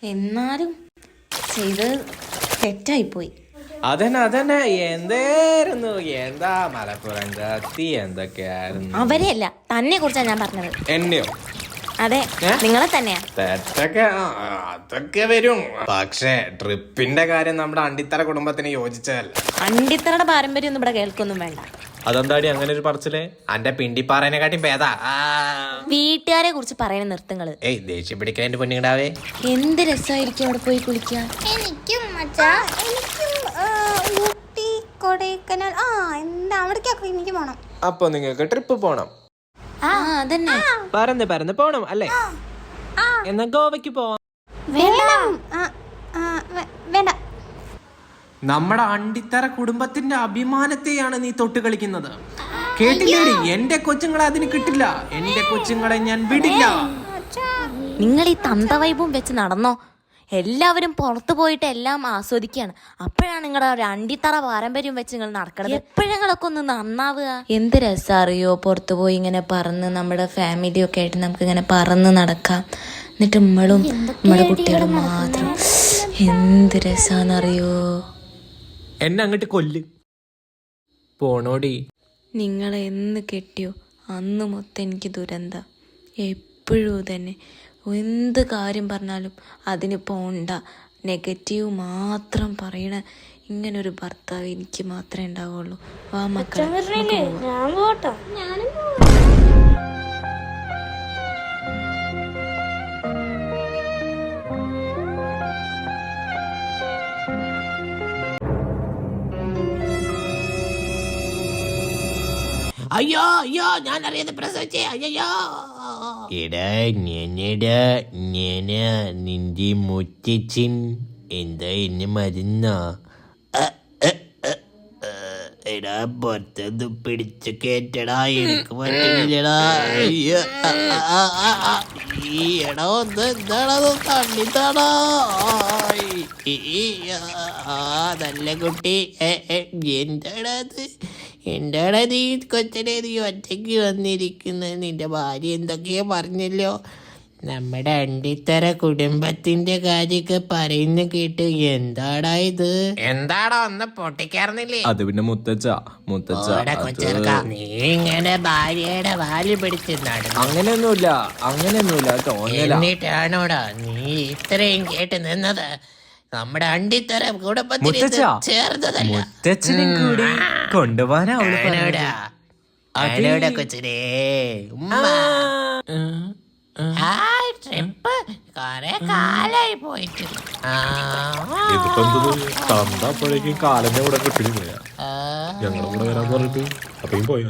എന്നാലും ചെയ്ത് തെറ്റായിപ്പോയി. അതന്നെ എന്തായിരുന്നു, എന്താ മലപ്പുറം കത്തി എന്തൊക്കെയായിരുന്നു. അവരെയല്ല, തന്നെ കുറിച്ചാണ് ഞാൻ പറഞ്ഞത്. എന്നെയോ? അതെ, നിങ്ങളെ തന്നെയാ. തെറ്റൊക്കെ അതൊക്കെ വരും. പക്ഷേ ട്രിപ്പിന്റെ കാര്യം നമ്മുടെ അണ്ടിത്തറ കുടുംബത്തിന് യോജിച്ചതല്ല. അണ്ടിത്തറയുടെ പാരമ്പര്യം ഒന്നും ഇവിടെ കേൾക്കൊന്നും വേണ്ട. അതെന്താടി അങ്ങനെ ഒരു പറച്ചിലേ? അന്റെ പിണ്ടിപ്പാറേനെക്കാട്ടി ഭേദാ. വീട്ടുകാരെ കുറിച്ച് പറയണ നിർത്തുങ്ങള്. ഏയ് ദേഷ്യം പിടിക്കാൻ എന്റെ പൊന്നിടാവേ. എന്ത് രസമായിരിക്കും അവിടെ പോയി കുളിക്കാൻ. എനിക്കും ഊട്ടി കൊടൈക്കനാൽ എന്താ അവിടേക്കൊക്കെ എനിക്ക് പോണം. അപ്പൊ നിങ്ങൾക്ക് ട്രിപ്പ് പോണം. അതന്നെ പറന്ന് പോണം അല്ലേ? എന്നാ ഗോവയ്ക്ക് പോവാം. വേണ്ട. നമ്മുടെ അണ്ടിത്തറ കുടുംബത്തിന്റെ അഭിമാനത്തെയാണ് നീ തൊട്ട് കളിക്കുന്നത്. കേട്ടില്ലേടി? എന്റെ കൊച്ചുങ്ങളെ അതിന് കിട്ടില്ല. എന്റെ കൊച്ചുങ്ങളെ ഞാൻ വിടില്ല. നിങ്ങൾ ഈ തന്തവൈബും വെച്ച് നടന്നോ? എല്ലാവരും പുറത്തു പോയിട്ട് എല്ലാം ആസ്വദിക്കുകയാണ്. അപ്പോഴാണ് നിങ്ങളുടെ ഒരു അണ്ടിത്തറ പാരമ്പര്യം വെച്ച് നിങ്ങൾ നടക്കണത്. എപ്പോഴങ്ങളൊക്കെ ഒന്ന് നന്നാവുക. എന്ത് രസം അറിയോ, പുറത്തു പോയി ഇങ്ങനെ പറന്ന് നമ്മുടെ ഫാമിലിയൊക്കെ ആയിട്ട് നമുക്ക് ഇങ്ങനെ പറന്ന് നടക്കാം. എന്നിട്ട് നമ്മളും നമ്മുടെ കുട്ടികളും മാത്രം. എന്ത് രസാന്നറിയോ. എന്നെ അങ്ങോട്ട് കൊല്ല് പോണോടി. നിങ്ങളെ എന്ന് കെട്ടിയോ അന്ന് മൊത്തം എനിക്ക് ദുരന്ത. എപ്പോഴും തന്നെ എന്ത് കാര്യം പറഞ്ഞാലും അതിന് പോണ്ട, നെഗറ്റീവ് മാത്രം പറയണ ഇങ്ങനൊരു ഭർത്താവ് എനിക്ക് മാത്രമേ ഉണ്ടാവുള്ളൂ. വാ മക്കളെ. അയ്യോ ഞാൻ അറിയാതെ പ്രസവിച്ചേ. അയ്യോ നിന്റെ മുത്തച്ഛൻ എന്താ എന്നെ മരുന്നോ? എടാ പുറത്തൊന്ന് പിടിച്ചു കേറ്റടാ, എനിക്ക് പറ്റുന്നില്ലടാ. എടാ ഒന്ന് എന്താണത് കണ്ടിത്താടാ. നല്ല കുട്ടി. എന്താണത്? എന്താടാ നീ കൊച്ചനെ നീ ഒറ്റയ്ക്ക് വന്നിരിക്കുന്നത്? നിന്റെ ഭാര്യ എന്തൊക്കെയോ പറഞ്ഞല്ലോ. നമ്മുടെ അണ്ടിത്തറ കുടുംബത്തിന്റെ കാര്യമൊക്കെ പറയുന്ന കേട്ട്. എന്താടാ ഇത്? എന്താടാ ഒന്ന് പൊട്ടിക്കാറുന്നില്ലേ? അത് പിന്നെ മുത്തച്ഛ നീ ഇങ്ങനെ ഭാര്യയുടെ വാല് പിടിച്ച് നടന്നു. അങ്ങനെയൊന്നുമില്ല എന്നിട്ടാണോടാ നീ ഇത്രയും കേട്ട് നിന്നത്? നമ്മുടെ അണ്ടിത്തറ കുടുംബത്തിൽ ചേർന്നതല്ല. മുത്തച്ഛനും കൂടി കൊണ്ടുപോകാനാ കൊച്ചിനെ. ട്രിപ്പ് കൊറേ കാലായി പോയിട്ട്. തന്നപ്പോഴേക്കും കാലന്റെ കൂടെ കിട്ടില്ല. ഞങ്ങളുടെ കൂടെ വരാൻ പറഞ്ഞിട്ട് അപ്പയും പോയ